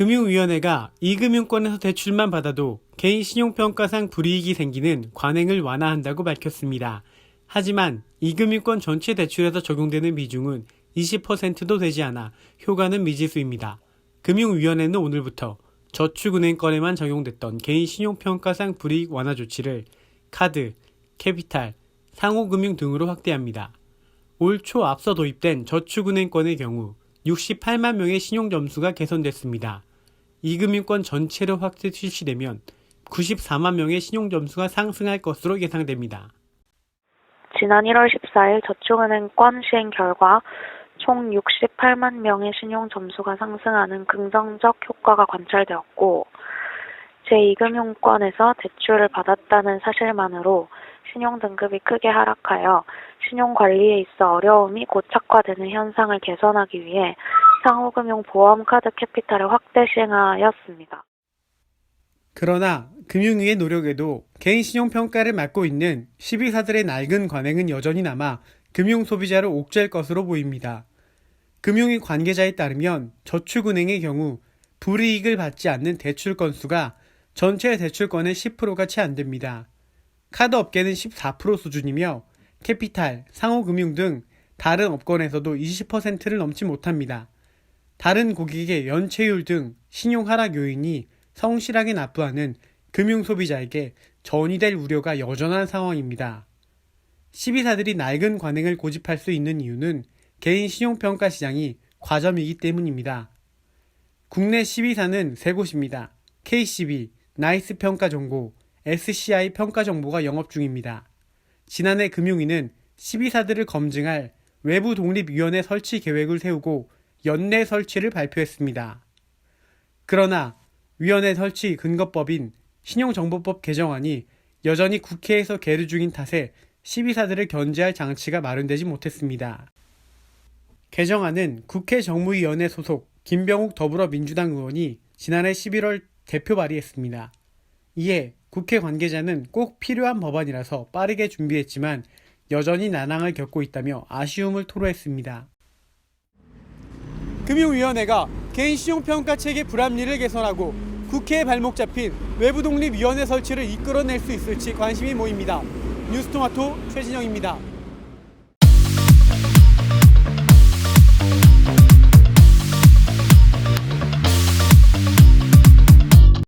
금융위원회가 이금융권에서 대출만 받아도 개인 신용평가상 불이익이 생기는 관행을 완화한다고 밝혔습니다. 하지만 이금융권 전체 대출에서 적용되는 비중은 20%도 되지 않아 효과는 미지수입니다. 금융위원회는 오늘부터 저축은행권에만 적용됐던 개인 신용평가상 불이익 완화 조치를 카드, 캐피탈, 상호금융 등으로 확대합니다. 올 초 앞서 도입된 저축은행권의 경우 68만 명의 신용점수가 개선됐습니다. 이금융권 전체로 확대 실시되면 94만 명의 신용점수가 상승할 것으로 예상됩니다. 지난 1월 14일 저축은행권 시행 결과 총 68만 명의 신용점수가 상승하는 긍정적 효과가 관찰되었고, 제2금융권에서 대출을 받았다는 사실만으로 신용등급이 크게 하락하여 신용관리에 있어 어려움이 고착화되는 현상을 개선하기 위해 상호금융 보험카드 캐피탈을 확대 시행하였습니다. 그러나 금융위의 노력에도 개인 신용평가를 맡고 있는 시비사들의 낡은 관행은 여전히 남아 금융소비자를 옥죄할 것으로 보입니다. 금융위 관계자에 따르면 저축은행의 경우 불이익을 받지 않는 대출 건수가 전체 대출건의 10%가 채 안 됩니다. 카드 업계는 14% 수준이며 캐피탈, 상호금융 등 다른 업권에서도 20%를 넘지 못합니다. 다른 고객의 연체율 등 신용 하락 요인이 성실하게 납부하는 금융소비자에게 전이될 우려가 여전한 상황입니다. 시비사들이 낡은 관행을 고집할 수 있는 이유는 개인 신용평가 시장이 과점이기 때문입니다. 국내 시비사는 세 곳입니다. KCB, 나이스평가정보, SCI 평가정보가 영업 중입니다. 지난해 금융위는 시비사들을 검증할 외부 독립위원회 설치 계획을 세우고 연내 설치를 발표했습니다. 그러나 위원회 설치 근거법인 신용정보법 개정안이 여전히 국회에서 계류 중인 탓에 시비사들을 견제할 장치가 마련되지 못했습니다. 개정안은 국회 정무위원회 소속 김병욱 더불어민주당 의원이 지난해 11월 대표 발의했습니다. 이에 국회 관계자는 꼭 필요한 법안이라서 빠르게 준비했지만 여전히 난항을 겪고 있다며 아쉬움을 토로했습니다. 금융위원회가 개인 신용평가 체계 불합리를 개선하고 국회에 발목 잡힌 외부독립위원회 설치를 이끌어낼 수 있을지 관심이 모입니다. 뉴스토마토 최진영입니다.